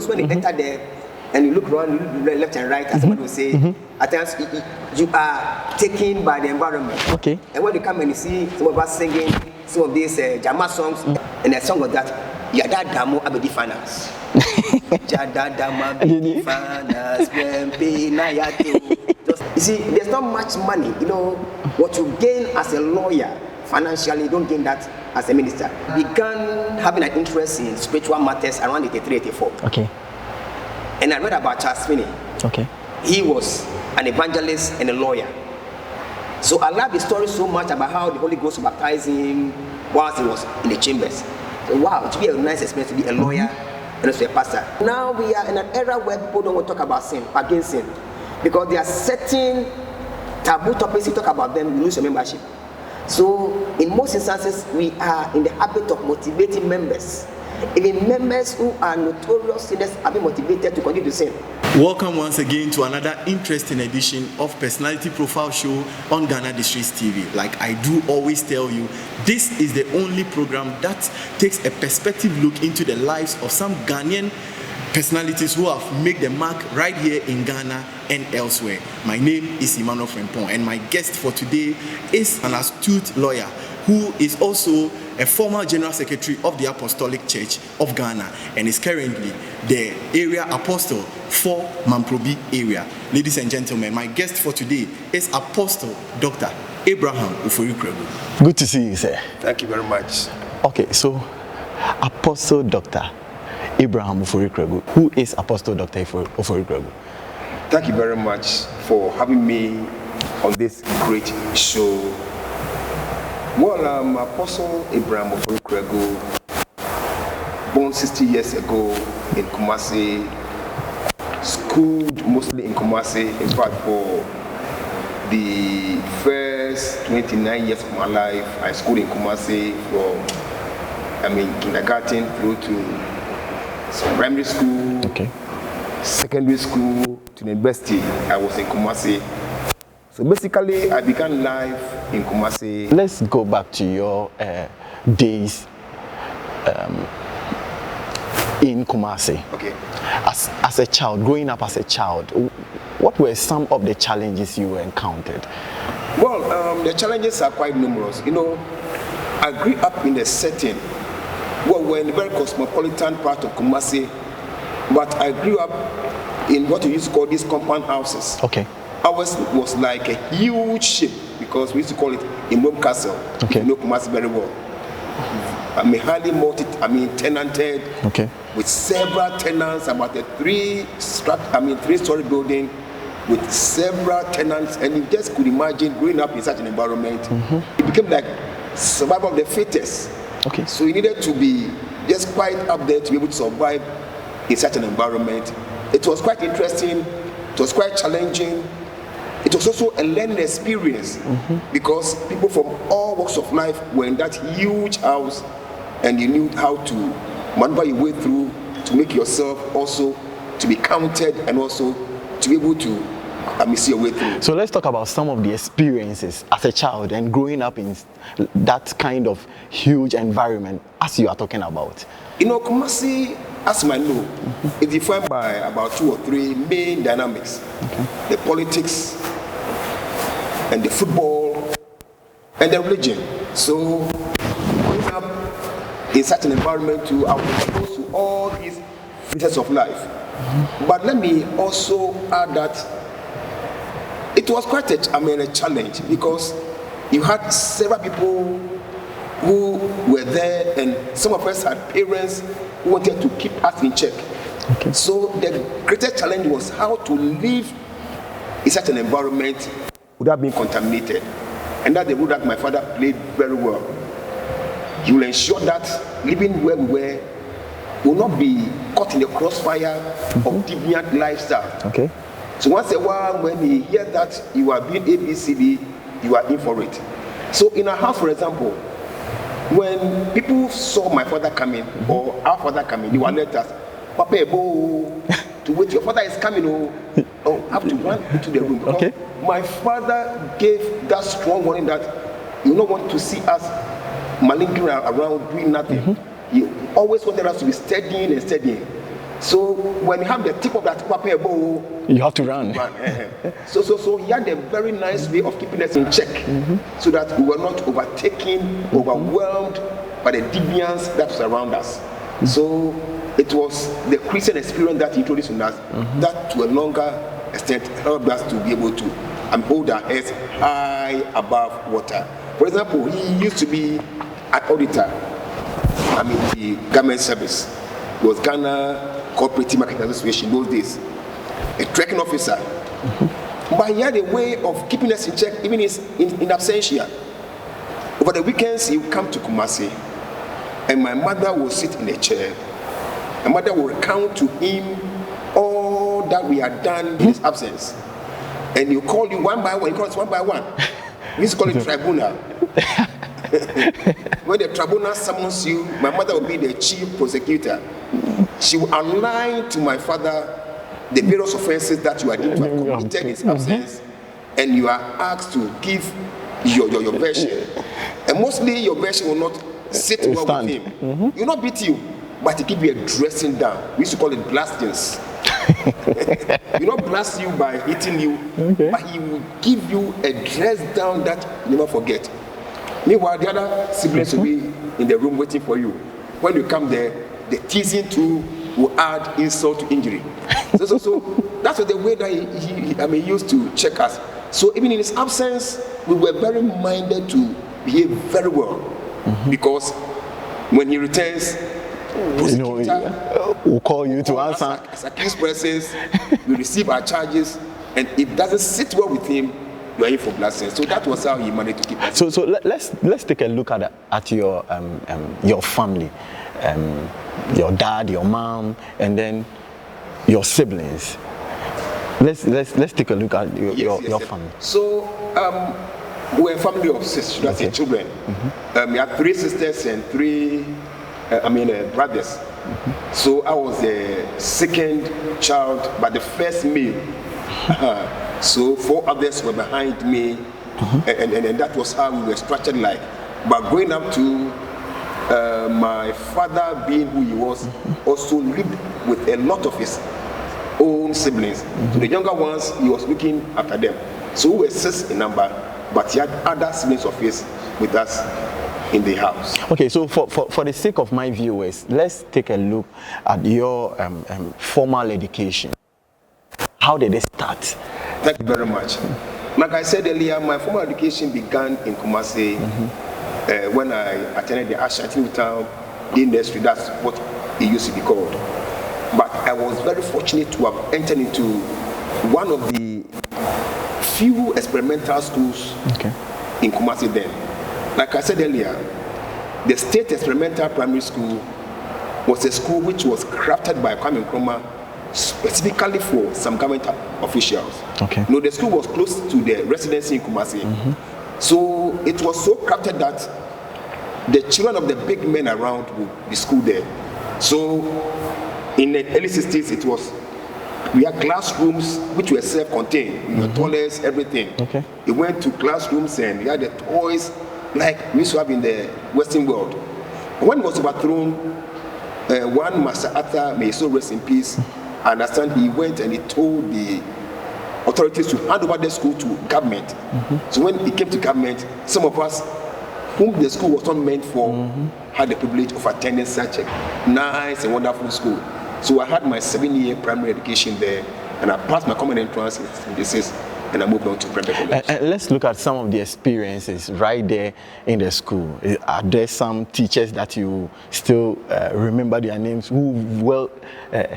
those when they enter there and you look around, left and right, as someone will say, at times you are taken by the environment. Okay. And when you come and you see some of us singing some of these Jama songs, and a song of that, Yada Damo Abedi Finance. Yada Damo Abedi Finance, you see, there's not much money. You know, what you gain as a lawyer financially, you don't gain that as a minister. Began having an interest in spiritual matters around 83, 84. Okay. And I read about Charles Finney. Okay. He was an evangelist and a lawyer. So I love the story so much about how the Holy Ghost baptized him whilst he was in the chambers. So wow, it would be a nice experience to be a lawyer and also a pastor. Now we are in an era where people don't want to talk about sin, against sin. Because there are certain taboo topics, you talk about them, you lose your membership. So in most instances, we are in the habit of motivating members. Even members who are notorious sinners are being motivated to continue to sin. Welcome once again to another interesting edition of Personality Profile Show on Ghana Districts TV. Like I do always tell you, this is the only program that takes a perspective look into the lives of some Ghanaian personalities who have made the mark right here in Ghana and elsewhere. My name is Emmanuel Frempong, and my guest for today is an astute lawyer who is also a former General Secretary of the Apostolic Church of Ghana and is currently the area apostle for Mamprobi area. Ladies and gentlemen, my guest for today is Apostle Dr. Abraham OFORI KURAGU. Good to see you, sir. Thank you very much. Okay, so Apostle Dr. Abraham OFORI KURAGU. Who is Apostle Dr. OFORI KURAGU? Thank you very much for having me on this great show. Well, I'm Apostle Abraham OFORI KURAGU, born 60 years ago in Kumasi, schooled mostly in Kumasi. In fact, for the first 29 years of my life, I schooled in Kumasi from, kindergarten through to primary school, secondary school, to university. I was in Kumasi. So basically, I began life in Kumasi. Let's go back to your days in Kumasi. Okay. As a child, growing up as a child, what were some of the challenges you encountered? Well, the challenges are quite numerous. You know, I grew up in a setting where we're in a very cosmopolitan part of Kumasi, but I grew up in what we used to call these compound houses. Okay. Ours was like a huge ship because we used to call it a Mom Castle. Okay. You know Kumasi very well. Highly tenanted. Okay. With several tenants, about a three-story building with several tenants, and you just could imagine growing up in such an environment. It became like survival of the fittest. Okay. So you needed to be just quite up there to be able to survive in such an environment. It was quite interesting. It was quite challenging. It was also a learning experience because people from all walks of life were in that huge house, and you knew how to maneuver your way through to make yourself also to be counted and also to be able to see your way through. So let's talk about some of the experiences as a child and growing up in that kind of huge environment as you are talking about. You know, Kumasi, as you might know, is defined by about 2 or 3 main dynamics. The politics, and the football, and the religion. So, growing up in such an environment, I was exposed to all these facets of life. But let me also add that it was quite a challenge because you had several people who were there, and some of us had parents who wanted to keep us in check. Okay. So the greatest challenge was how to live in such an environment without being contaminated. And that's the role that my father played very well. He will ensure that living where we were will not be caught in the crossfire of deviant lifestyle. Okay. So once a while, when he hears that you are doing ABCD, you are in for it. So in our house, for example, when people saw my father coming or our father coming, they would let us, Papa, to wait, your father is coming, I have to run into the room. Okay. My father gave that strong warning that you don't want to see us malingering around doing nothing. He always wanted us to be studying and studying. So when you have the tip of that paper bow, you have to run. So he had a very nice way of keeping us in check, so that we were not overtaken, overwhelmed by the deviance that was around us. So it was the Christian experience that he introduced in us that to a longer extent helped us to be able to hold our heads high above water. For example, he used to be an auditor, the government service. It was Ghana Cooperative Marketing Association those days, a trekking officer. But he had a way of keeping us in check, even in absentia. Over the weekends, he would come to Kumasi, and my mother would sit in a chair. My mother would recount to him all that we had done in his absence. And he'll call you one by one. He calls us one by one. We used to call it tribunal. When the tribunal summons you, my mother will be the chief prosecutor. She will outline to my father the various offenses that you are deemed to have committed in his absence, and you are asked to give your version. And mostly your version will not sit well with him. He will not beat you, but he give you a dressing down. We used to call it blastings. He will not blast you by hitting you, but he will give you a dress down that you never forget. Meanwhile, the other siblings will be in the room waiting for you. When you come there, the teasing too will add insult to injury. So that's the way that he used to check us. So even in his absence, we were very minded to behave very well, because when he returns, we'll call you to answer. As accused persons, we receive our charges, and if it doesn't sit well with him, you are in for blessings. So that was how he managed to keep us. So let's take a look at your family, your dad, your mom, and then your siblings. Let's take a look at your family. So we're a family of six, should I say, children. We have 3 sisters and 3 brothers. So I was the second child, but the first male. So 4 others were behind me, and that was how we were structured like. But growing up to my father being who he was, also lived with a lot of his own siblings. So the younger ones, he was looking after them. So we were 6 in number, but he had other siblings of his with us in the house. Okay, so for the sake of my viewers, let's take a look at your formal education. How did it start? Thank you very much. Like I said earlier, my formal education began in Kumasi when I attended the Ashanti Town industry. That's what it used to be called. But I was very fortunate to have entered into one of the few experimental schools in Kumasi then. Like I said earlier, the State Experimental Primary School was a school which was crafted by Kwame Nkrumah specifically for some government officials. The school was close to the residency in Kumasi. So it was so crafted that the children of the big men around would be schooled there. So in the early 60s, we had classrooms which were self-contained, with toilets, everything. We went to classrooms and we had the toys like we used to have in the Western world. When it was overthrown, one Master Arthur, may he so rest in peace, I understand he went and he told the authorities to hand over the school to government. So when it came to government, some of us whom the school was not meant for had the privilege of attending such a nice and wonderful school. So I had my 7-year primary education there, and I passed my common entrance in this, and I moved on to primary college. Let's look at some of the experiences right there in the school. Are there some teachers that you still remember their names who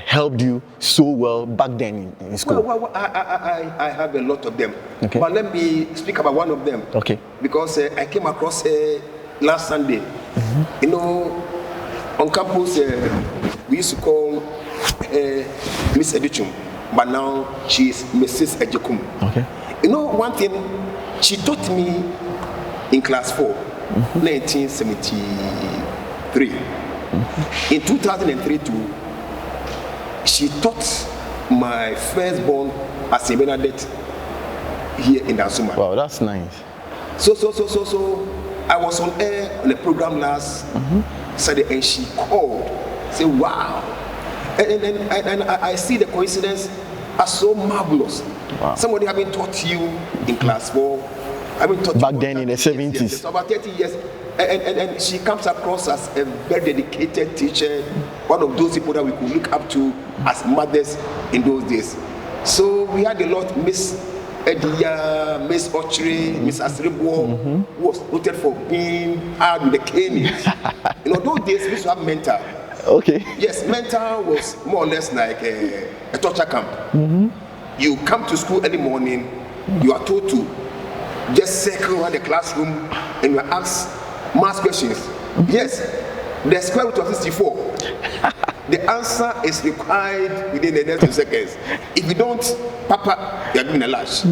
helped you so well back then in school? Well, I have a lot of them. But let me speak about one of them. Because I came across last Sunday. On campus, we used to call Miss Edichum, but now she is Mrs. Ejekum. One thing, she taught me in class 4, 1973. In 2003 too, she taught my firstborn as a Bernadette here in Asuma. Wow, that's nice. So I was on air on a program last Saturday, and she called, said, wow, And I see the coincidence as so marvelous. Wow. Somebody having taught you in class 4, having taught back you then in the 70s. Yes, about 30 years. And she comes across as a very dedicated teacher, one of those people that we could look up to as mothers in those days. So we had a lot, Miss Edia, Miss Ochre, Miss Asribo, who was noted for being hard with the canes. Those days we used to have mentor. Okay. Yes, mentor was more or less like a torture camp. You come to school early morning, you are told to just circle around the classroom and you are asked math questions. Yes, the square root of 64. The answer is required within the next 2 seconds. If you don't, Papa, you are given a lash.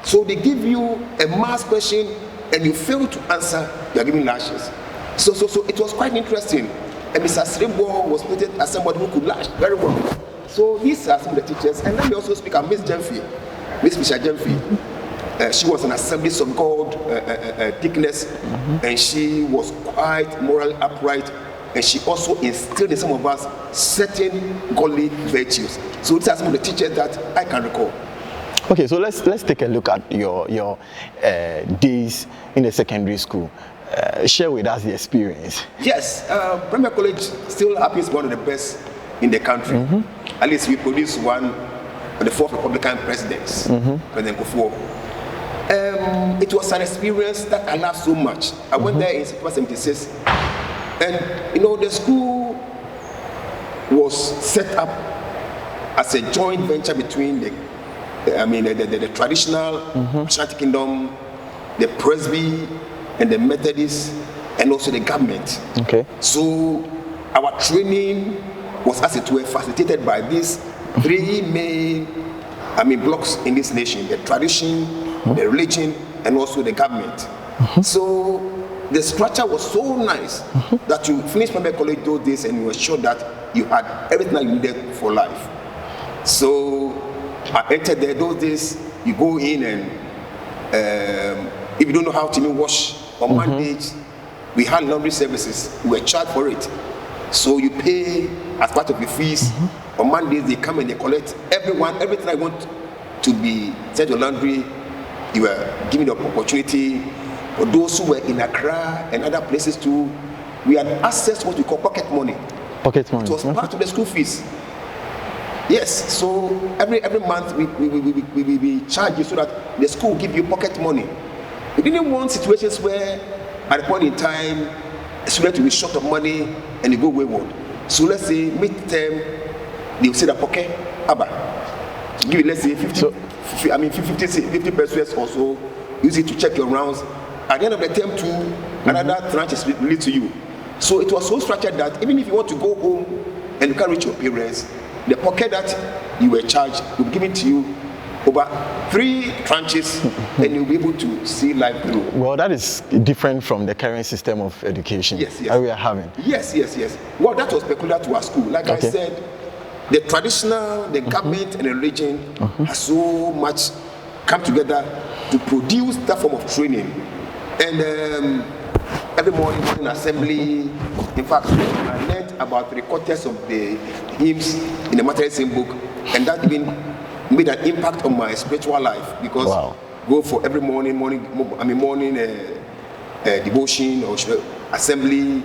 So they give you a math question and you fail to answer, you are given lashes. So it was quite interesting. And Mr. Sribo was noted as somebody who could lash very well. So these are some of the teachers. And let me also speak of Miss Jemfi, Miss Misha Jemfi. She was an Assemblies of God deaconess, and she was quite morally upright, and she also instilled in some of us certain godly virtues. So these are some of the teachers that I can recall. Okay, so let's take a look at your days in the secondary school. Share with us the experience. Yes, Premier College still happens one of the best in the country. At least we produced one of the 4th Republican presidents, President Kufuor. It was an experience that I loved so much. I went there in September 76, and the school was set up as a joint venture between the traditional Ashanti Kingdom, the Presby, and the Methodists, and also the government. Okay. So our training was, as it were, facilitated by these 3 main blocks in this nation: the tradition, the religion, and also the government. So the structure was so nice that you finished Premier College those days and you were sure that you had everything that you needed for life. So I entered there those days. You go in and if you don't know how to even wash on Mondays, we had laundry services. We were charged for it. So you pay as part of your fees. On Mondays they come and they collect everything I want to be sent to laundry. You were given the opportunity. For those who were in Accra and other places too, we had access to what we call pocket money. Pocket money. It was part of the school fees. Yes, so every month we charge you so that the school will give you pocket money. We didn't want situations where at a point in time a student will be short of money and they go wayward. So let's say mid-term they will say that pocket Abba. Give it, let's say 50 pesos or so. Use it to check your rounds. At the end of the term too, another tranche is released to you. So it was so structured that even if you want to go home and you can't reach your parents, the pocket that you were charged will be given to you over 3 tranches and you'll be able to see life through. Well, that is different from the current system of education that we are having. Yes. Well, that was peculiar to our school. Like I said, the traditional, the government and the religion has so much come together to produce that form of training. And every morning assembly, in fact, I learned about 3/4 of the hymns in the Methodist hymn book, and that even made an impact on my spiritual life because go for every morning devotion or assembly.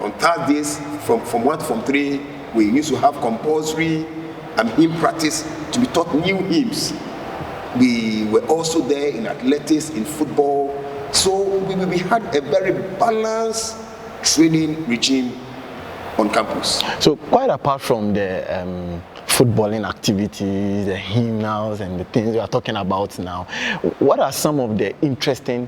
On Thursdays from 1 to 3, we used to have compulsory hymn practice to be taught new hymns. We were also there in athletics, in football. So we had a very balanced training regime on campus. So quite apart from the footballing activities, the hymnals and the things we are talking about now, what are some of the interesting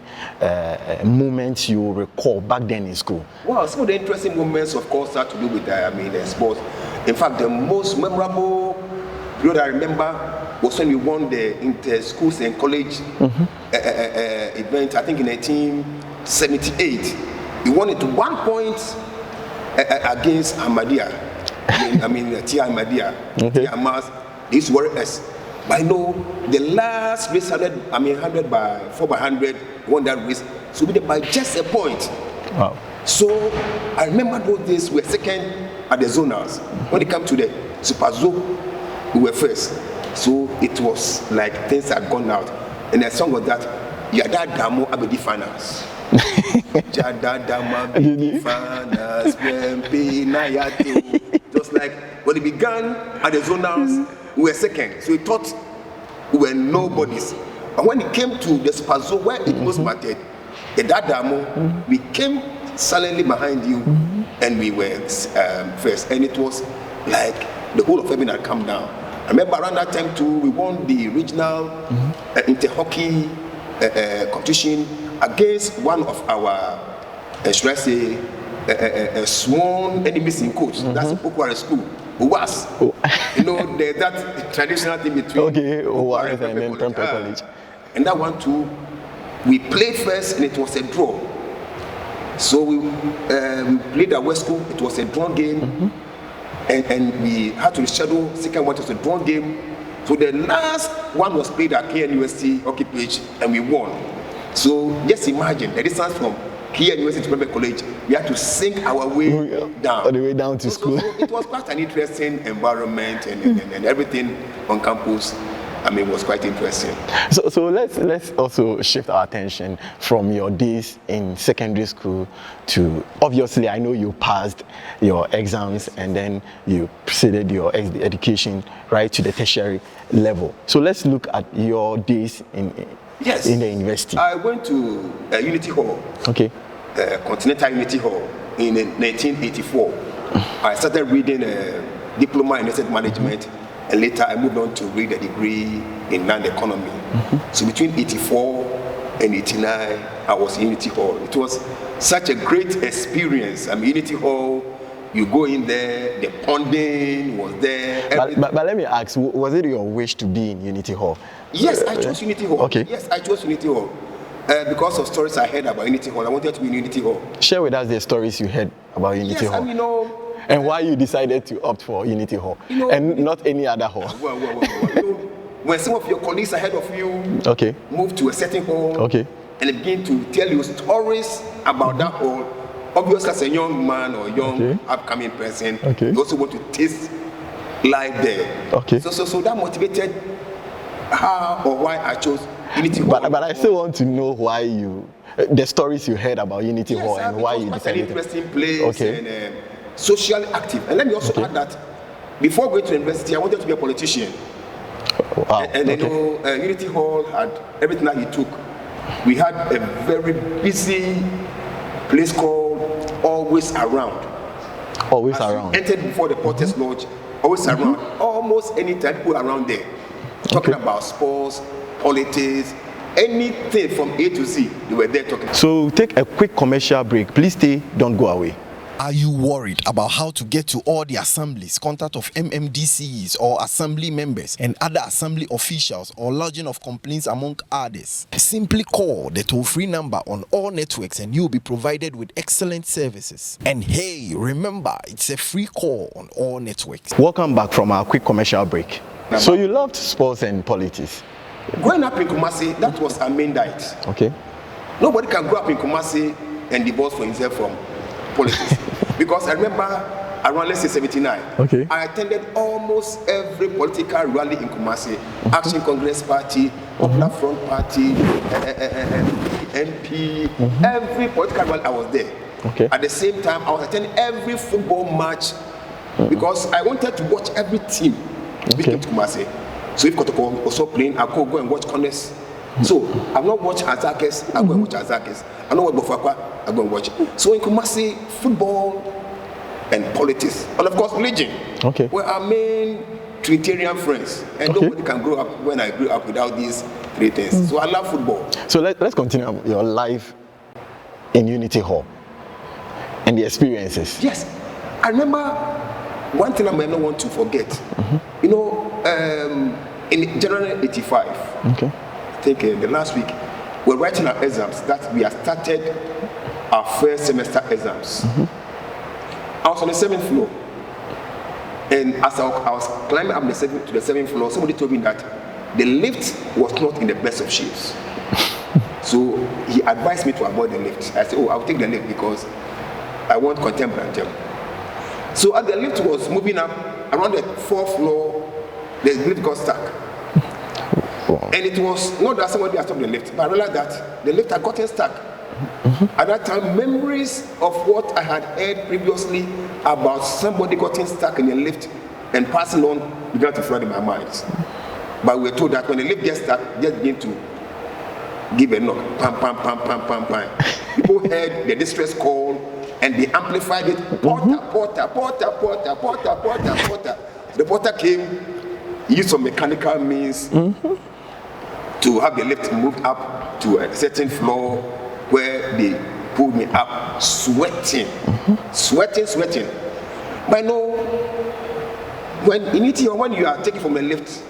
moments you recall back then in school? Well, some of the interesting moments, of course, had to do with sports. In fact, the most memorable period I remember was when we won the inter-schools and college event, I think in 1978. We won it 1 point against Ahmadiyya. Tia Ahmadiyya. Tia Hamas. They used to worry us. But I know the last race 100 by 4x100 won that race. So we did by just a point. Wow. So I remember those days we were second at the zonals. When it came to the Superzo, we were first. So it was like things had gone out. And the song was that, Yada Damo Abedi Finance. Yada Damo Abedi Finance, it was like, when it began at the zonals, we were second. So we thought we were nobodies. But when it came to the Superzo, where it most mattered, the Dadamo, we came silently behind you, and we were first. And it was like the whole of heaven had come down. I remember around that time too, we won the regional inter-hockey competition against one of our, should I say, sworn enemies in coach. That's OFORI school. UWAS. You know, there's that traditional thing between UWAS and then College. And that one too, we played first and it was a draw. So we played at West School, it was a draw game. And we had to reschedule. Second one was a draw game. So the last one was played at KNUST hockey pitch, and we won. So just imagine the distance from KNUST to Private College. We had to sink our way down. All the way down to school. So it was quite an interesting environment, and everything on campus. I mean, it was quite interesting. So let's also shift our attention from your days in secondary school to, obviously, I know you passed your exams and then you proceeded your education right to the tertiary level. So let's look at your days in the university. I went to Unity Hall. Okay. Continental Unity Hall in 1984. I started reading a diploma in asset management. And later I moved on to read a degree in land economy. So between 84 and 89, I was in Unity Hall. It was such a great experience. I mean, Unity Hall, you go in there, the ponding was there. But let me ask, was it your wish to be in Unity Hall? Yes, I chose Unity Hall. Okay. Yes, I chose Unity Hall. Because of stories I heard about Unity Hall, I wanted to be in Unity Hall. Share with us the stories you heard about Unity Hall. Yes, I mean, and why you decided to opt for Unity Hall and not any other hall? Well. When some of your colleagues ahead of you move to a certain hall and they begin to tell you stories about that hall, obviously as a young man or young upcoming person, you also want to taste life there. So that motivated how or why I chose Unity Hall. But I still want to know why the stories you heard about Unity Hall and why you decided. It's an interesting place and socially active. And let me also add that before going to university, I wanted to be a politician. Wow. And you know, Unity Hall had everything that he took. We had a very busy place called Always Around. Always Around. Entered before the Porter's Lodge, Always Around. Almost any time people around there. Talking about sports, politics, anything from A to Z, they were there talking. So take a quick commercial break. Please stay, don't go away. Are you worried about how to get to all the assemblies, contact of MMDCs or assembly members and other assembly officials, or lodging of complaints among others? Simply call the toll-free number on all networks and you'll be provided with excellent services. And hey, remember, it's a free call on all networks. Welcome back from our quick commercial break. So you loved sports and politics? Growing up in Kumasi, that was our main diet. Okay. Nobody can grow up in Kumasi and divorce for himself from politics. Because I remember around, let's say, 79, I attended almost every political rally in Kumasi. Action Congress Party, Popular Front Party, MP, every political rally I was there. At the same time, I was attending every football match because I wanted to watch every team which came to Kumasi. So if Kotoko also playing, I could go and watch Connors. So I've not watched Azakes, I go and watch Azakes. I know what Bofakwa, I go and watch. So in Kumasi, football and politics, and of course religion, were our main Trinitarian friends. And nobody can grow up when I grew up without these three things. So I love football. So let's continue your life in Unity Hall and the experiences. Yes, I remember one thing I might not want to forget. You know, in January 85, I think the last week, we're writing our exams that we have started our first semester exams. I was on the 7th floor, and as I was climbing up to the 7th floor, somebody told me that the lift was not in the best of shapes. So he advised me to avoid the lift. I said, oh, I'll take the lift because I want contemporary. So as the lift was moving up, around the 4th floor, the lift got stuck. Wow. And it was not that somebody had stopped the lift, but I realized that the lift had gotten stuck. At that time, memories of what I had heard previously about somebody getting stuck in a lift and passing on began to flood in my mind. But we were told that when the lift gets stuck, just begin to give a knock. Pam, pam, pam, pam, pam, pam. People heard the distress call and they amplified it. Porter, porter, porter, porter, porter, porter, porter. The porter came, used some mechanical means to have the lift moved up to a certain floor where they pulled me up, sweating. But no, when you are taken from the lift,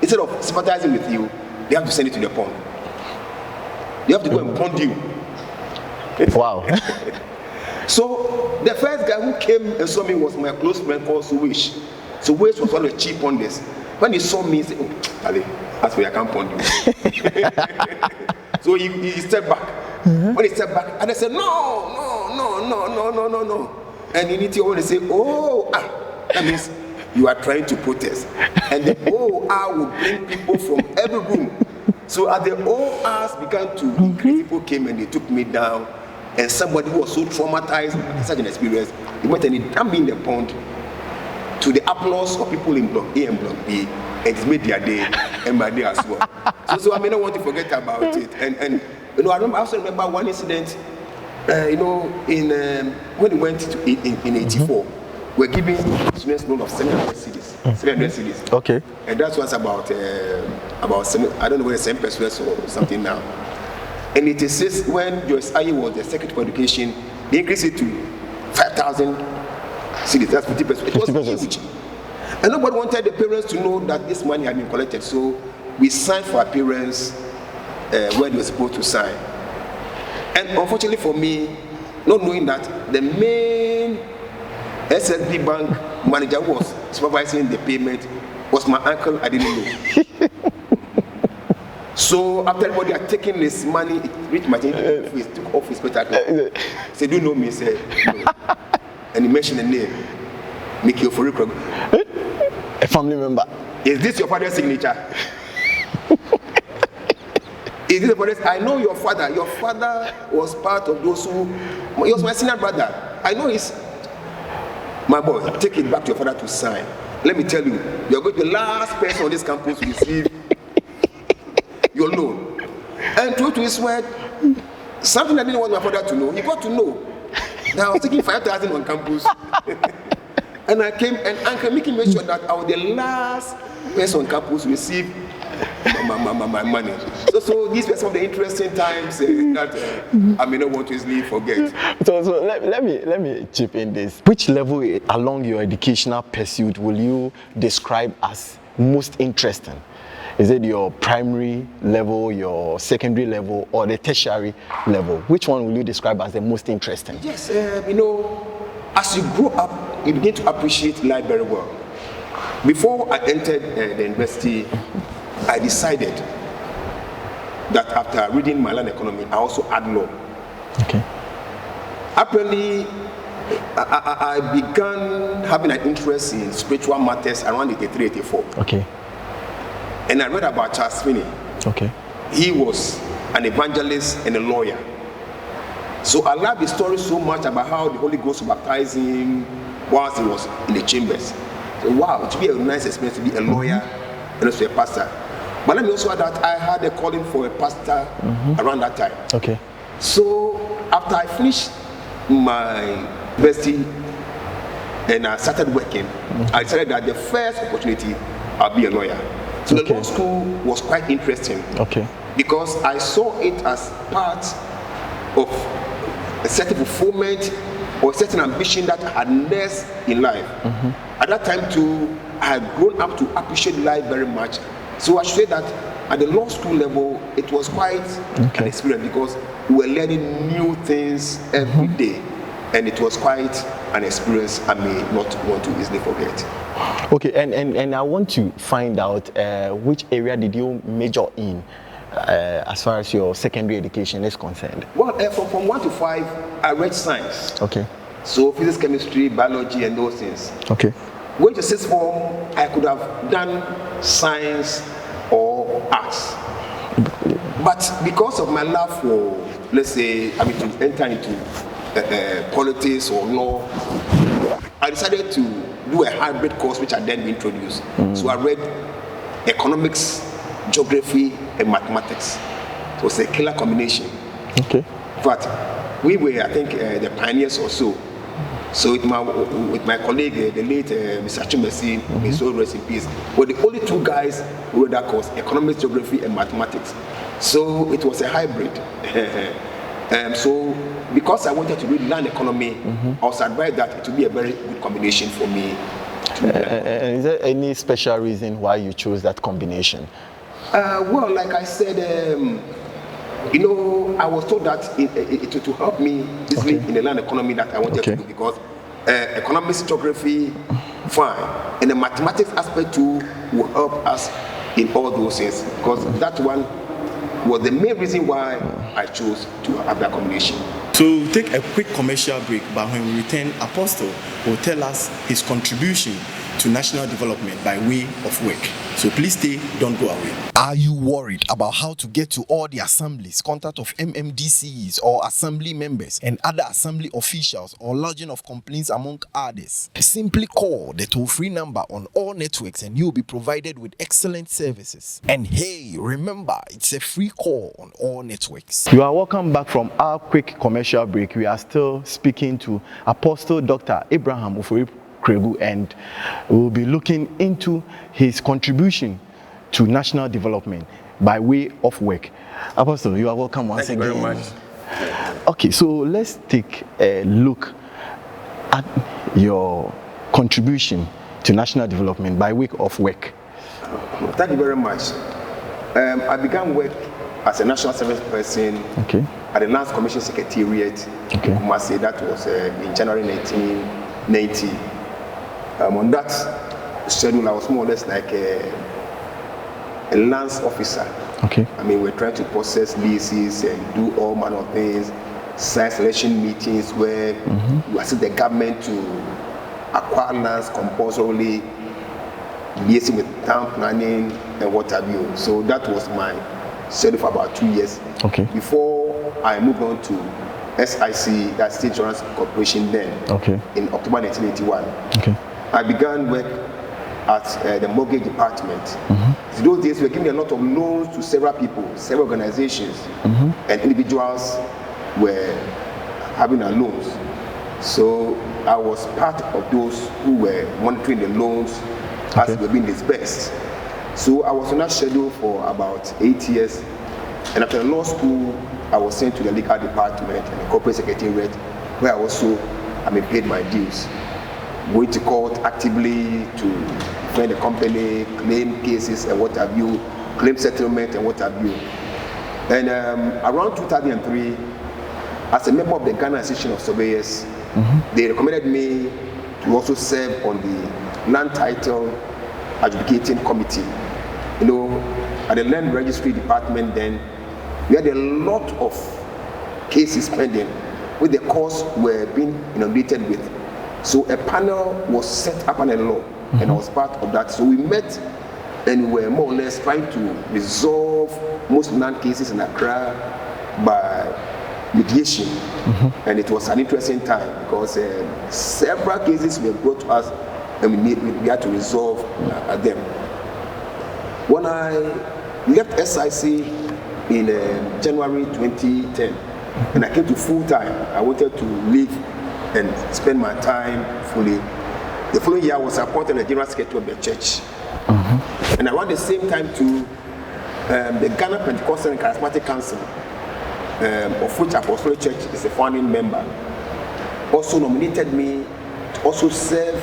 instead of sympathizing with you, they have to send it to the pond. They have to go and pond you. Wow. So the first guy who came and saw me was my close friend called Suwish. Suwish was one of the chief ponders. When he saw me, he said, "Oh, Ali, that's why I can't pond you." So he stepped back. When he stepped back, and I said, no. And you need to always say, that means you are trying to protest. And the OR will bring people from every room. So as the ORs began to increase, people came and they took me down. And somebody who was so traumatized by such an experience, he went and he dumped me in the pond to the applause of people in Block A and Block B. And it made their day and my day as well. So I may not want to forget about it. And I also remember one incident, when we went to in 84, we're giving students loan of 700 cedis. Okay. And that was about I don't know whether 7% or something now. And it is when Joyce Aye was the Secretary for Education, they increased it to 5,000 cedis. That's 50%. It was huge. And nobody wanted the parents to know that this money had been collected. So we signed for our parents where they were supposed to sign. And unfortunately for me, not knowing that the main SSB bank manager who was supervising the payment was my uncle, I didn't know. So after everybody had taken his money, it reached my attention, he took off his spectacles. He said, "Do you know me?" He said, "No." And he mentioned the name, OFORI KURAGU. A family member. Is this your father's signature? Is this your father's? I know your father. Your father was part of those who, he was my senior brother. I know he's, my boy, take it back to your father to sign. Let me tell you, you're going to be the last person on this campus to receive your loan. And true to his word, something I didn't want my father to know, he got to know. Now I was taking 5,000 on campus. And I came and Uncle Mickey made sure that I was the last person on campus to receive my money. So these were some of the interesting times that I may not want to easily forget. So let me chip in this. Which level along your educational pursuit will you describe as most interesting? Is it your primary level, your secondary level, or the tertiary level? Which one will you describe as the most interesting? Yes, as you grow up, you begin to appreciate life very well. Before I entered the university, I decided that after reading my land economy, I also add law. Okay. Apparently, I began having an interest in spiritual matters around 83, 84. Okay. And I read about Charles Finney. Okay. He was an evangelist and a lawyer. So I love the story so much about how the Holy Ghost baptized him whilst he was in the chambers. So wow, it would be a nice experience to be a lawyer and also a pastor. But let me also add that I had a calling for a pastor around that time. Okay. So after I finished my university and I started working, I decided that the first opportunity I'll be a lawyer. So the law school was quite interesting. Okay. Because I saw it as part of a certain fulfillment or a certain ambition that I had nursed in life. At that time too, I had grown up to appreciate life very much. So I should say that at the law school level, it was quite an experience because we were learning new things every day. And it was quite an experience I may not want to easily forget. Okay, and I want to find out which area did you major in as far as your secondary education is concerned? Well, from 1 to 5, I read science. Okay. So physics, chemistry, biology, and those things. Okay. Going to sixth form, I could have done science or arts. But because of my love for, let's say, to enter into politics or law, I decided to do a hybrid course which I then introduced. So I read economics, geography, and mathematics. It was a killer combination. Okay. But we were, I think, the pioneers or so. So with my colleague, the late Mr. Chumesi, may so rest in peace, were the only two guys who read that course, economics, geography, and mathematics. So it was a hybrid. So because I wanted to really learn economy, I was advised that it would be a very good combination for me. And is there any special reason why you chose that combination? Well, like I said, I was told that it will help me easily in the land economy that I wanted to do, because economics, geography, fine, and the mathematics aspect too will help us in all those things, because that one was the main reason why I chose to have that combination. So we'll take a quick commercial break, but when we return, Apostle will tell us his contribution to national development by way of work. So please stay, don't go away. Are you worried about how to get to all the assemblies, contact of MMDCs or assembly members and other assembly officials, or lodging of complaints among others? Simply call the toll-free number on all networks and you'll be provided with excellent services. And hey, remember, it's a free call on all networks. You are welcome back from our quick commercial break. We are still speaking to Apostle Dr. Abraham OFORI, and we'll be looking into his contribution to national development by way of work. Apostle, you are welcome once again. Thank you very much. Okay, so let's take a look at your contribution to national development by way of work. Thank you very much. I began work as a national service person at the Lands Commission Secretariat in Kumasi. That was in January 1990. On that schedule, I was more or less like a lands officer. We're trying to process leases and do all manner of things, site selection meetings where you assist the government to acquire lands compulsorily, liaising with town planning and what have you. So that was my schedule for about 2 years. Before I moved on to SIC, that's State Insurance Corporation then, in October 1981. I began work at the mortgage department. In those days, we were giving a lot of loans to several people, several organizations, and individuals were having our loans. So I was part of those who were monitoring the loans as they were being disbursed. So I was on that schedule for about 8 years, and after law school, I was sent to the legal department and the corporate secretariat, where I also paid my dues. Going to court actively to defend the company, claim cases and what have you, claim settlement and what have you. And around 2003, as a member of the Ghana Association of Surveyors, they recommended me to also serve on the Land Title Adjudicating Committee. At the Land Registry Department then, we had a lot of cases pending, which the courts were being inundated with. So a panel was set up on a law, and I was part of that. So we met and we were more or less trying to resolve most land cases in Accra by mediation. And it was an interesting time because several cases were brought to us and we had to resolve them. When I left SIC in January 2010, and I came to full time, I wanted to leave and spend my time fully. The following year, I was appointed as General Secretary of the church. And around the same time too, the Ghana Pentecostal and Charismatic Council, of which Apostolic Church is a founding member, also nominated me to also serve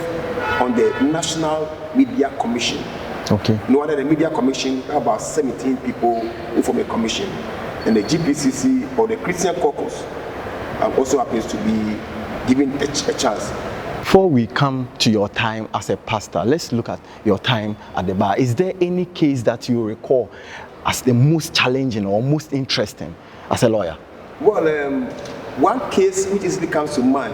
on the National Media Commission. Under the Media Commission, there are about 17 people who form a commission. And the GPCC, or the Christian Caucus, also happens to be given a chance. Before we come to your time as a pastor, let's look at your time at the bar. Is there any case that you recall as the most challenging or most interesting as a lawyer? Well, one case which easily comes to mind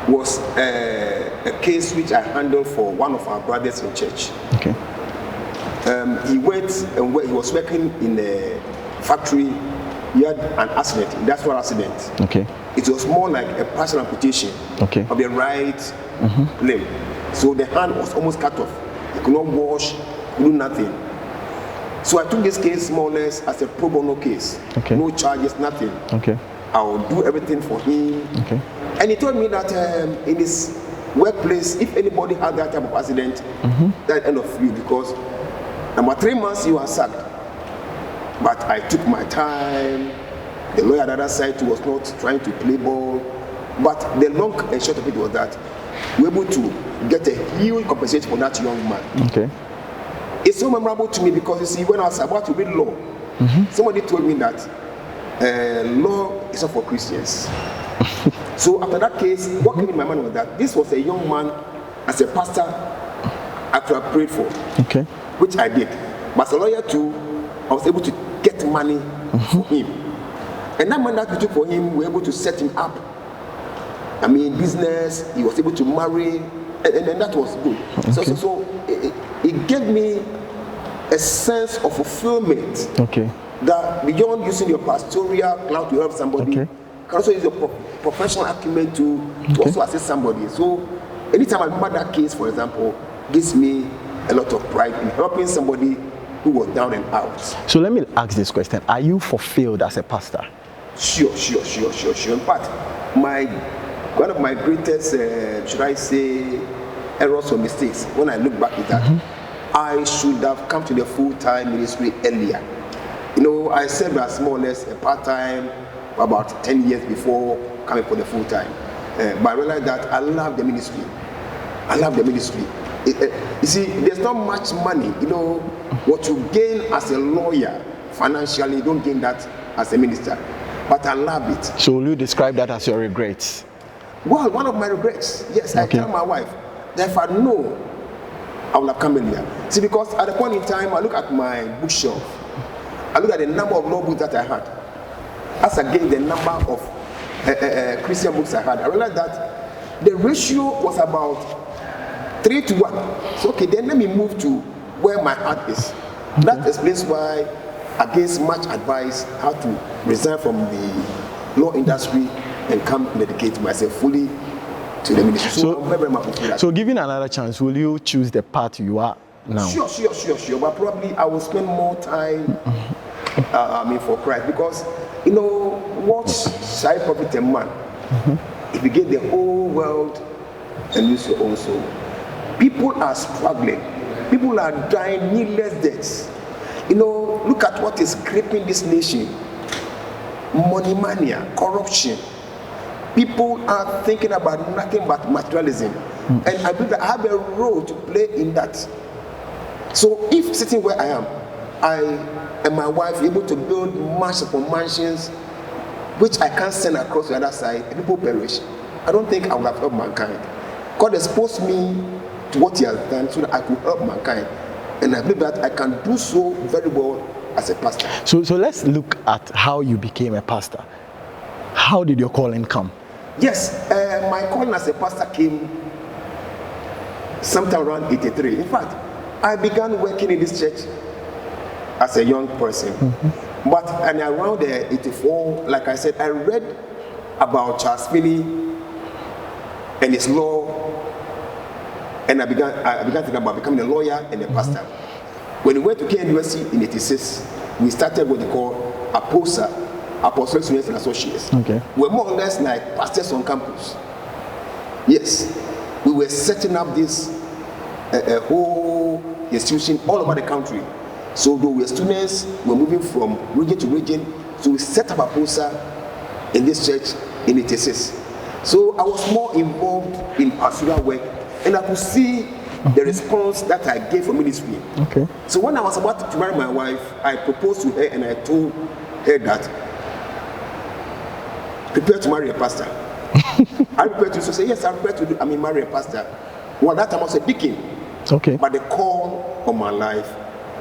was a case which I handled for one of our brothers in church. Okay. He went and he was working in a factory. He had an accident, industrial accident. Okay. It was more like a partial amputation of the right limb. So the hand was almost cut off. He could not wash, could do nothing. So I took this case more or less as a pro bono case. Okay. No charges, nothing. Okay. I will do everything for him. Okay. And he told me that in his workplace, if anybody had that type of accident, that's the end of you, because number 3 months you are sacked. But I took my time. The lawyer on the other side too was not trying to play ball. But the long and short of it was that we were able to get a huge compensation for that young man. Okay. It's so memorable to me because you see, when I was about to read law, somebody told me that law is not for Christians. So after that case, what came in my mind was that this was a young man, as a pastor, I could have prayed for, which I did. But as a lawyer too, I was able to get money for him. And that money that we took for him, we were able to set him up. I mean, business, he was able to marry, and that was good. Okay. So it gave me a sense of fulfillment. Okay. That beyond using your pastoral clout to help somebody, you can also use your professional acumen to also assist somebody. So anytime I remember that case, for example, gives me a lot of pride in helping somebody who was down and out. So let me ask this question. Are you fulfilled as a pastor? Sure. In fact, one of my greatest, should I say, errors or mistakes, when I look back at that, I should have come to the full-time ministry earlier. You know, I served as more or less a part-time for about 10 years before coming for the full-time. But I realized that I love the ministry. You see, there's not much money. You know, what you gain as a lawyer financially, you don't gain that as a minister. But I love it. So will you describe that as your regrets? Well, one of my regrets, yes. I tell my wife that if I know, I would have come earlier. See, because at the point in time, I look at my bookshelf. I look at the number of law books that I had. As again, the number of Christian books I had. I realized that the ratio was about 3 to 1. So, okay, then let me move to where my heart is. That explains why, against much advice, how to resign from the law industry and come and dedicate myself fully to the ministry. So I'm very much for that. So given another chance, will you choose the path you are now? Sure. But probably I will spend more time for Christ, because you know what shall I profit a man if you get the whole world and lose your own soul? People are struggling. People are dying needless deaths. You know, look at what is gripping this nation. Money mania, corruption. People are thinking about nothing but materialism. And I believe that I have a role to play in that. So if sitting where I am, I and my wife are able to build mansions upon mansions, which I can't send across the other side, and people perish, I don't think I would have helped mankind. God exposed me to what He has done so that I could help mankind. And I believe that I can do so very well as a pastor. So let's look at how you became a pastor. How did your calling come? Yes, my calling as a pastor came sometime around 83. In fact, I began working in this church as a young person. But around 84, like I said, I read about Charles Finney and his law, and I began thinking about becoming a lawyer and a pastor. When we went to KURAGU in 86, we started what they call APOSA, Apostolic Students and Associates. We're more or less like pastors on campus. Yes, we were setting up this a whole institution all over the country. So though we were students, we were moving from region to region. So we set up APOSA in this church in 86. So I was more involved in pastoral work, and I could see the response that I gave for ministry. So when I was about to marry my wife, I proposed to her and I told her that, prepare to marry a pastor. I prepared to say, yes, I'm prepared to marry a pastor. Well, that time I was a deacon. But the call of my life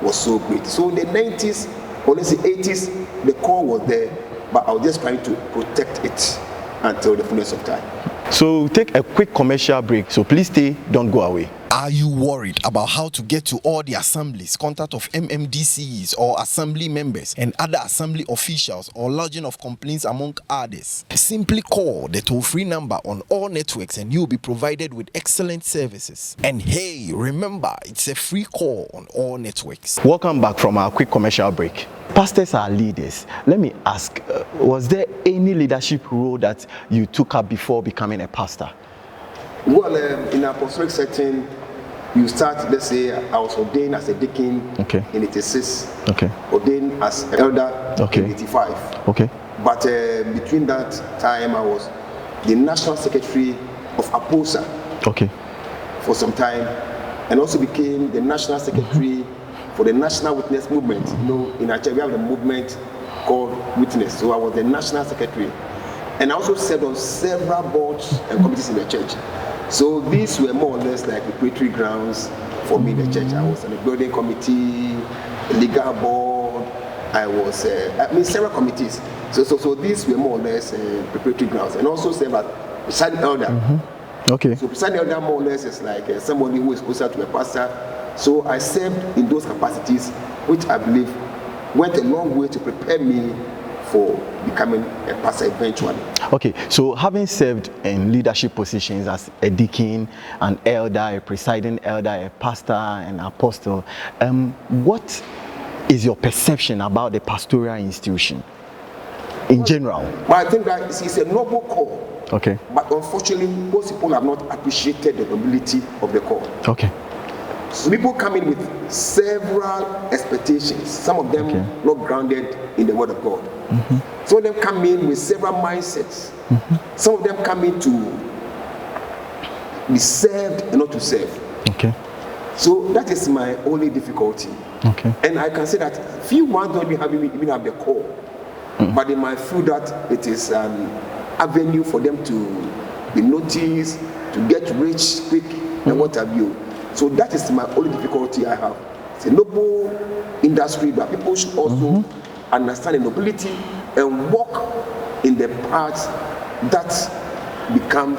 was so great. So in the 90s, or let's say 80s, the call was there, but I was just trying to protect it until the fullness of time. So take a quick commercial break. So please stay, don't go away. Are you worried about how to get to all the assemblies, contact of MMDCs or assembly members and other assembly officials or lodging of complaints among others? Simply call the toll-free number on all networks and you'll be provided with excellent services. And hey, remember, it's a free call on all networks. Welcome back from our quick commercial break. Pastors are leaders. Let me ask, was there any leadership role that you took up before becoming a pastor? Well, in an apostolic setting, you start, let's say, I was ordained as a deacon in 86, ordained as an elder in 85. But between that time, I was the national secretary of APOSA for some time, and also became the national secretary for the National Witness Movement. You know, in Nigeria, we have a movement called Witness, so I was the national secretary. And I also served on several boards and committees in the church. So these were more or less like preparatory grounds for me in the church. I was on the building committee, the legal board, I was, several committees. So these were more or less preparatory grounds. And also served as presiding elder. So presiding elder more or less is like somebody who is closer to a pastor. So I served in those capacities, which I believe went a long way to prepare me for becoming a pastor eventually. Okay, so having served in leadership positions as a deacon, an elder, a presiding elder, a pastor, an apostle, what is your perception about the pastoral institution in general? But I think that it's a noble call. But unfortunately, most people have not appreciated the nobility of the call. So people come in with several expectations, some of them not grounded in the word of God. Some of them come in with several mindsets. Some of them come in to be served and not to serve. So that is my only difficulty. And I can say that few ones don't even have the call, but they might feel that it is an avenue for them to be noticed, to get rich quick, and what have you. So that is my only difficulty I have. It's a noble industry, but people should also understand the nobility and walk in the paths that become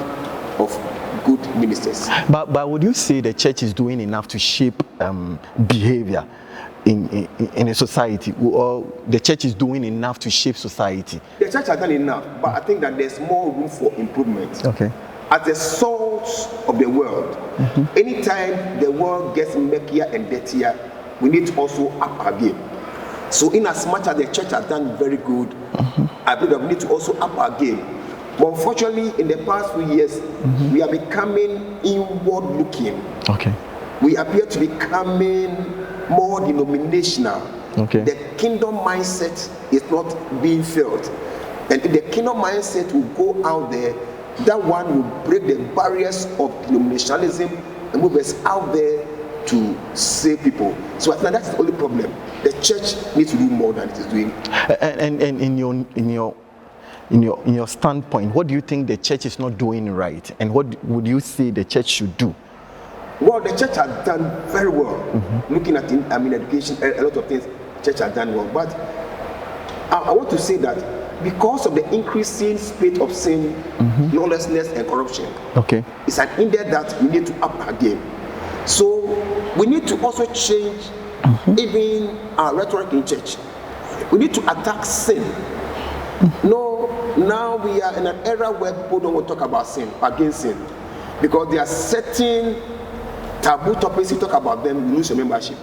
of good ministers. But would you say the church is doing enough to shape behavior in a society, or the church is doing enough to shape society? The church has done enough, but I think that there's more room for improvement. As the salt of the world, anytime the world gets murkier and dirtier, we need to also up our game. So in as much as the church has done very good, I believe that we need to also up our game. But unfortunately, in the past few years, we are becoming inward looking. We appear to be becoming more denominational. The kingdom mindset is not being felt. And if the kingdom mindset will go out there, that one will break the barriers of denominationalism and move us out there to save people. So I think that's the only problem. The church needs to do more than it is doing. And in your standpoint, what do you think the church is not doing right, and what would you say the church should do? Well, the church has done very well. Looking at education, a lot of things, the church has done well. But I want to say that because of the increasing spate of sin, lawlessness and corruption, it's an index that we need to up our game. So we need to also change even our rhetoric in church. We need to attack sin. No, now we are in an era where people don't want to talk about sin, against sin, because there are certain taboo topics. You talk about them, you lose your membership.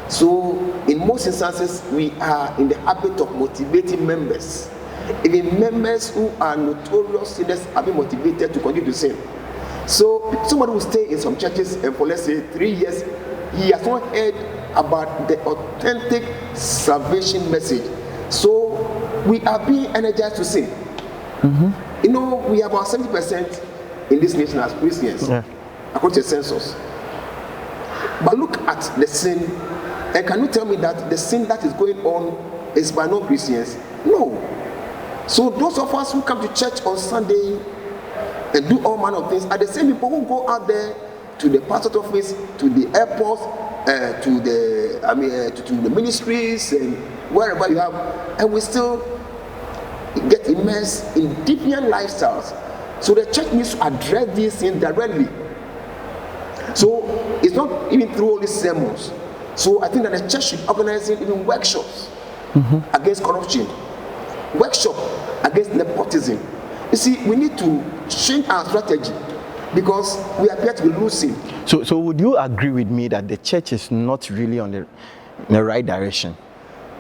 So in most instances, we are in the habit of motivating members. Even members who are notorious sinners are being motivated to continue to sin. So somebody will stay in some churches and for let's say 3 years, he has not heard about the authentic salvation message. So we are being energized to sin. You know, we are about 70% in this nation as Christians, according to the census. But look at the sin, and can you tell me that the sin that is going on is by non-Christians? No. So those of us who come to church on Sunday and do all manner of things are the same people who go out there to the pastor's office, to the airports, to the ministries and wherever you have, and we still get immersed in deviant lifestyles. So the church needs to address these things directly. So it's not even through all these sermons. So I think that the church should organize even workshops against corruption, workshop against nepotism. You see, we need to change our strategy because we appear to be losing. So would you agree with me that the church is not really on the right direction?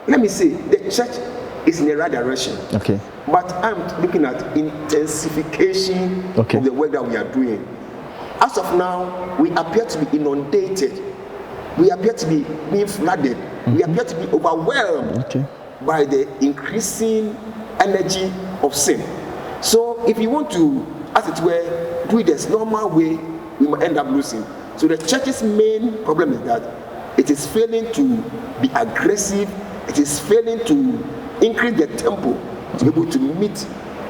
Let me say, the church is in the right direction. Okay. But I'm looking at intensification of the work that we are doing. As of now, we appear to be inundated. We appear to be being flooded. We appear to be overwhelmed by the increasing energy of sin. So if you want to, as it were, do it this normal way, we might end up losing. So the church's main problem is that it is failing to be aggressive. It is failing to increase the tempo to be able to meet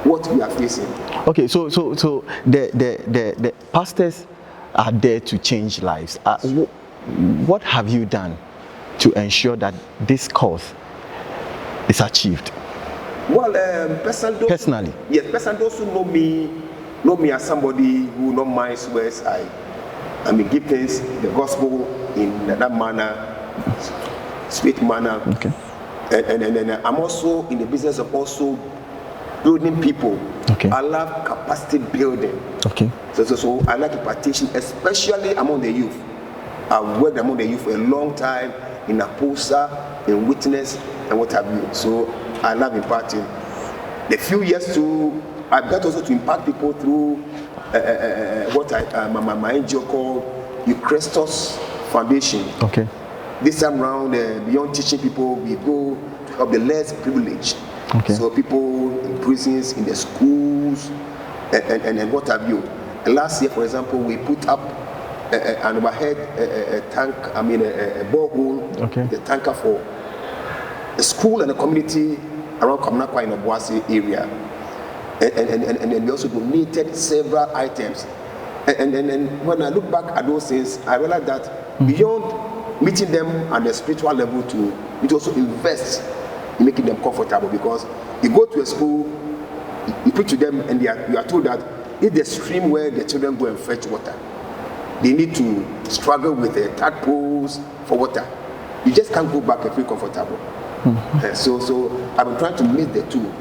what we are facing. Okay, so the pastors are there to change lives. What have you done to ensure that this cause is achieved? Well, personally, yes, personally, those who know me as somebody who not minds words. I mean, give things the gospel in that manner, sweet manner. Okay. And I'm also in the business of also building people. Okay. I love capacity building. Okay. So I like impartation, especially among the youth. I've worked among the youth for a long time in Aposa, in witness, and what have you. So I love imparting. The few years too, I've got also to impact people through what my NGO called Eucharistos Foundation. Okay. This time around, beyond teaching people, we go to help the less privileged. Okay. So people in prisons, in the schools, and what have you. And last year, for example, we put up an overhead tank, a borehole, the tanker for a school and a community around Kamanakwa in Obuasi area. And we also donated several items. And when I look back at those things, I realized that beyond meeting them at the spiritual level it also invest in making them comfortable, because you go to a school, you preach to them, and you are told that it's the stream where the children go and fetch water. They need to struggle with the tadpoles for water. You just can't go back and feel comfortable. So I've been trying to meet the two,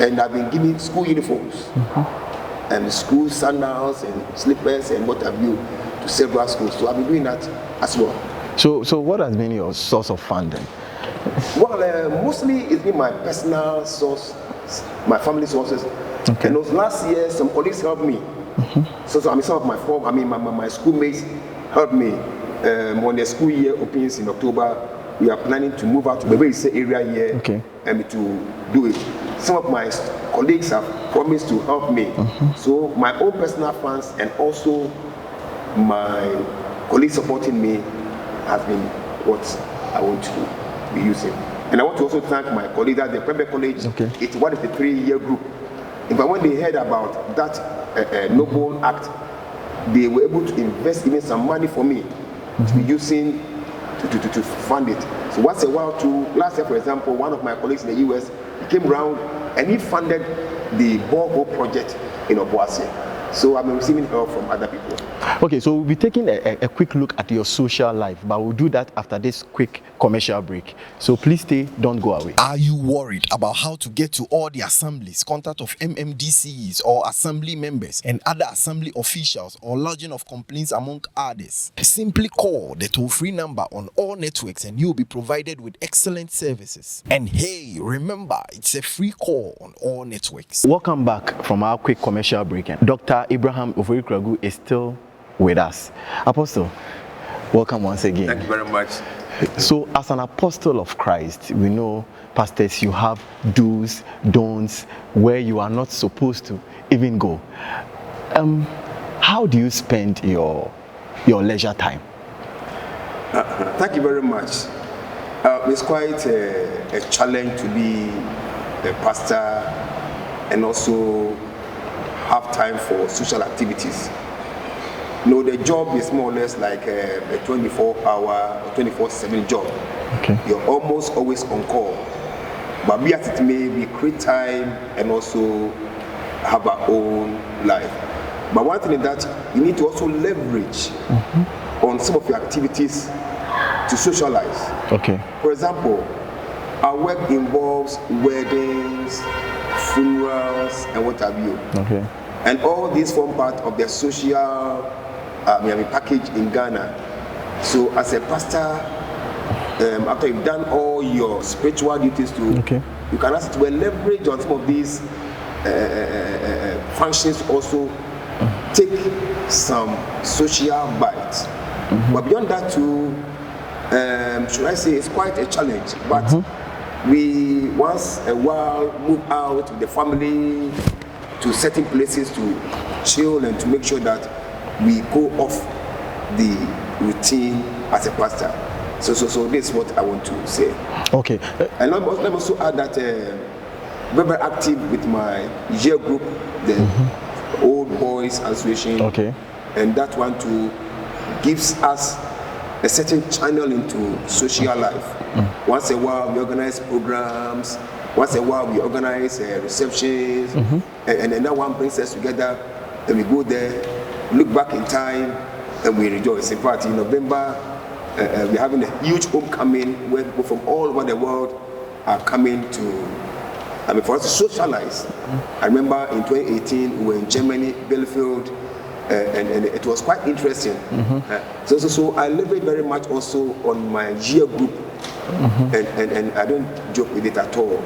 and I've been giving school uniforms and school sandals and slippers and what have you to several schools. So I've been doing that as well. So what has been your source of funding? Well, mostly it's been my personal source, my family sources. Okay. And those last year, some colleagues helped me. So some of my schoolmates helped me. When the school year opens in October, we are planning to move out to the area here and to do it. Some of my colleagues have promised to help me. So my own personal funds and also my colleagues supporting me has been what I want to be using. And I want to also thank my colleagues at the private college. It's one of the 3-year group. In fact, when they heard about that noble act, they were able to invest even some money for me to be using to fund it. So once a while, last year, for example, one of my colleagues in the US came around and he funded the borehole project in Obuasi. So I'm receiving help from other people. Okay, so we'll be taking a quick look at your social life, but we'll do that after this quick commercial break. So please stay, don't go away. Are you worried about how to get to all the assemblies, contact of MMDCs or assembly members and other assembly officials, or lodging of complaints among others? Simply call the toll-free number on all networks and you'll be provided with excellent services. And hey, remember, it's a free call on all networks. Welcome back from our quick commercial break. Dr. Abraham OFORI KURAGU is still with us. Apostle, welcome once again. Thank you very much. So as an apostle of Christ, we know, pastors, you have do's, don'ts, where you are not supposed to even go. How do you spend your leisure time? Thank you very much. It's quite a challenge to be a pastor and also have time for social activities. You know, the job is more or less like a 24-hour or 24/7 job. You're almost always on call. But be as it may, we create time and also have our own life. But one thing is that you need to also leverage on some of your activities to socialize. Okay. For example, our work involves weddings, funerals, and what have you. Okay. And all these form part of the social package in Ghana. So as a pastor, after you've done all your spiritual duties too, you can ask to leverage on some of these functions also take some social bites. But beyond that too, should I say, it's quite a challenge. But we once a while move out with the family to certain places to chill and to make sure that we go off the routine as a pastor. So this is what I want to say. Okay. And let me also add that we're very active with my year group, the Old Boys Association. Okay. And that one too gives us a certain channel into social life. Once a while we organize programs, once a while we organize receptions, and then that one brings us together, and we go there, look back in time, and we rejoice. In fact, in November, we're having a huge homecoming where people from all over the world are coming to, for us to socialize. I remember in 2018, we were in Germany, Bielefeld, and it was quite interesting. So I leverage very much also on my year group, and I don't joke with it at all.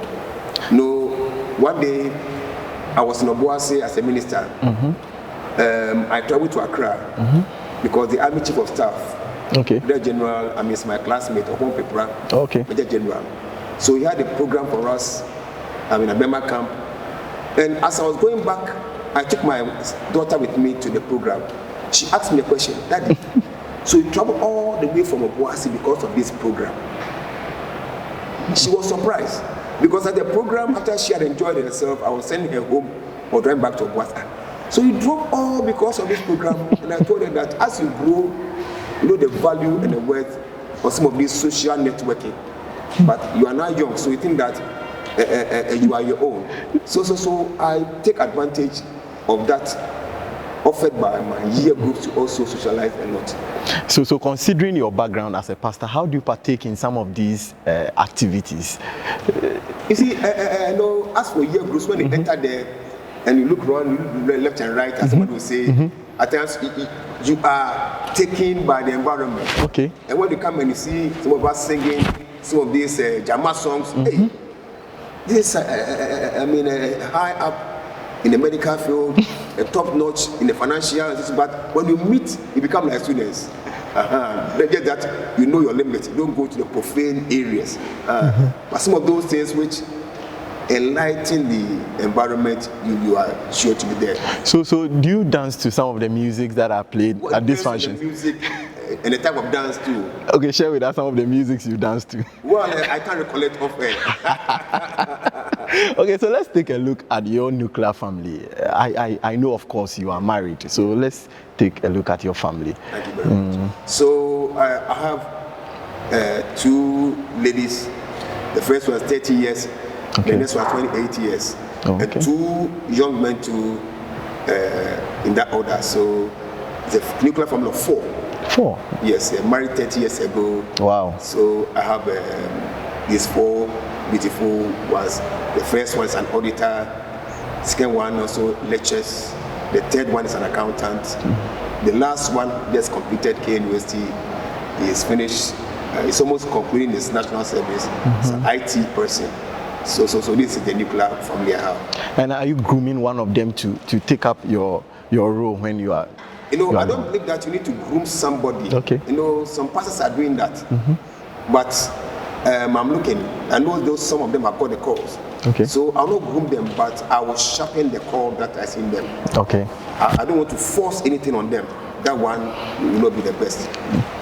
No, one day I was in Obuasi as a minister. I traveled to Accra because the Army Chief of Staff, Major General, it's my classmate, Okon Pepra, Major General. So he had a program for us in a Bema camp. And as I was going back, I took my daughter with me to the program. She asked me a question, Daddy, so you travel all the way from Obuasi because of this program? She was surprised because at the program, after she had enjoyed herself, I was sending her home or driving back to Obuasi. So you drove all because of this program, and I told her that as you grow, you know the value and the worth of some of these social networking. But you are now young, so you think that you are your own. So I take advantage of that offered by my year group to also socialize a lot. So considering your background as a pastor, how do you partake in some of these activities? You see, as for year groups, when they enter there and you look around, you look left and right, as someone will say, at times you are taken by the environment. Okay. And when you come and you see some of us singing some of these Jama songs, hey, this high up in the medical field, a top notch in the financial, but when you meet, you become like students. Just that you know your limits. You don't go to the profane areas. But some of those things which enlighten the environment, you are sure to be there. So do you dance to some of the music that are played at this function? Music and the type of dance too. Okay, share with us some of the music you dance to. Well, I can't recollect off air. Okay, so let's take a look at your nuclear family. I know, of course, you are married. So let's take a look at your family. Thank you very much. So I have two ladies. The first was 30 years. The next was 28 years. And two young men too in that order. So the nuclear family of four. Four? Yes, married 30 years ago. Wow. So I have these four beautiful ones. The first one is an auditor. Second one also lectures. The third one is an accountant. The last one just completed K University. He is finished. He's almost concluding his national service. He's an IT person. So this is the nuclear family I have. And are you grooming one of them to take up your role when you are? I don't believe that you need to groom somebody. Okay. Some pastors are doing that. But I'm looking. I know some of them have got the calls. Okay. So I'll not groom them, but I will sharpen the call that I see in them. Okay. I don't want to force anything on them. That one will not be the best.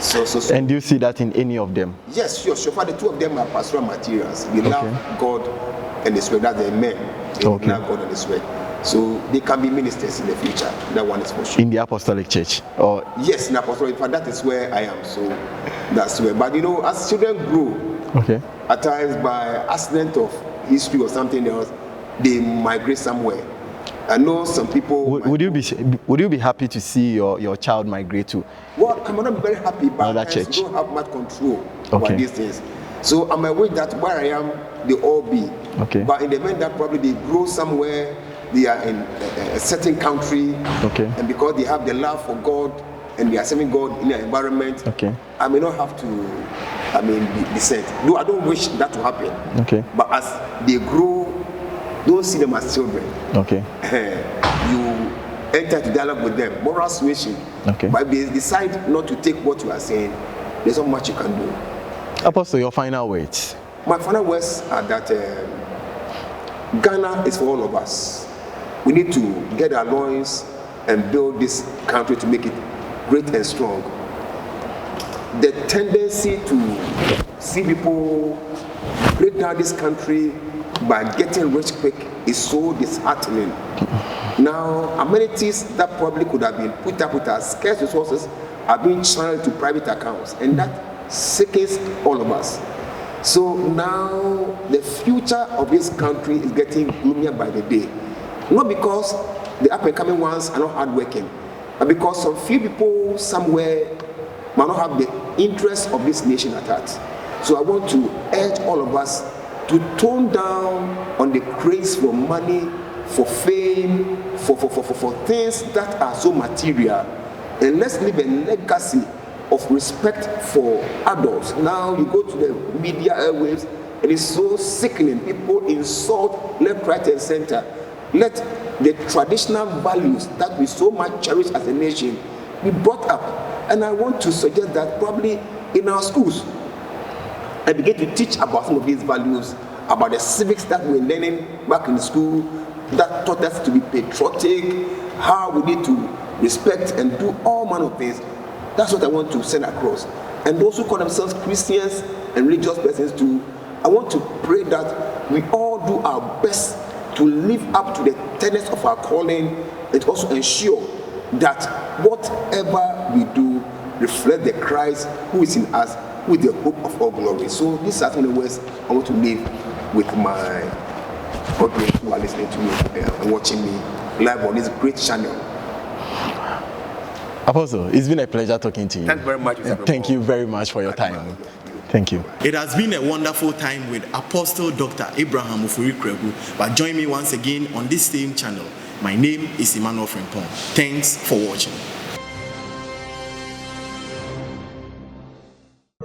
So. And do you see that in any of them? Yes, sure. So far, the two of them are pastoral materials. They love God and His word. That's the men. They love God and His word. So they can be ministers in the future. That one is for sure. In the apostolic church? Or yes, in the apostolic. But that is where I am. So that's where. But as children grow, at times by accident of history or something else, they migrate somewhere. I know some people. Would you be happy to see your child migrate to? Well, I might not be very happy, but another I church. don't have much control over these things. So I'm aware that where I am, they all be. Okay. But in the event that probably they grow somewhere, they are in a certain country, and because they have the love for God and they are serving God in their environment, I may not have to, be sent. Though I don't wish that to happen. Okay. But as they grow, don't see them as children. Okay. You enter into dialogue with them, moral suasion. Okay. But if they decide not to take what you are saying, there's not much you can do. Apostle, your final words. My final words are that Ghana is for all of us. We need to get our loins and build this country to make it great and strong. The tendency to see people break down this country by getting rich quick is so disheartening. Now, amenities that probably could have been put up with as scarce resources are being channeled to private accounts, and that sickens all of us. So now the future of this country is getting gloomier by the day. Not because the up and coming ones are not hardworking, but because some few people somewhere might not have the interest of this nation at heart. So I want to urge all of us to tone down on the craze for money, for fame, for things that are so material, and let's leave a legacy of respect for adults. Now you go to the media airwaves, it is so sickening. People insult left, right, and center. Let the traditional values that we so much cherish as a nation be brought up. And I want to suggest that probably in our schools, I begin to teach about some of these values, about the civics that we're learning back in school, that taught us to be patriotic, how we need to respect and do all manner of things. That's what I want to send across. And those who call themselves Christians and religious persons too, I want to pray that we all do our best to live up to the tenets of our calling and also ensure that whatever we do reflect the Christ who is in us with the hope of all glory. So these are some of the words I want to leave with my audience who are listening to me and watching me live on this great channel. Apostle, it's been a pleasure talking to you. Thank you very much. Thank you very much for your time. Thank you. It has been a wonderful time with Apostle Dr. Abraham OFORI KURAGU. But join me once again on this same channel. My name is Emmanuel Frimpong. Thanks for watching.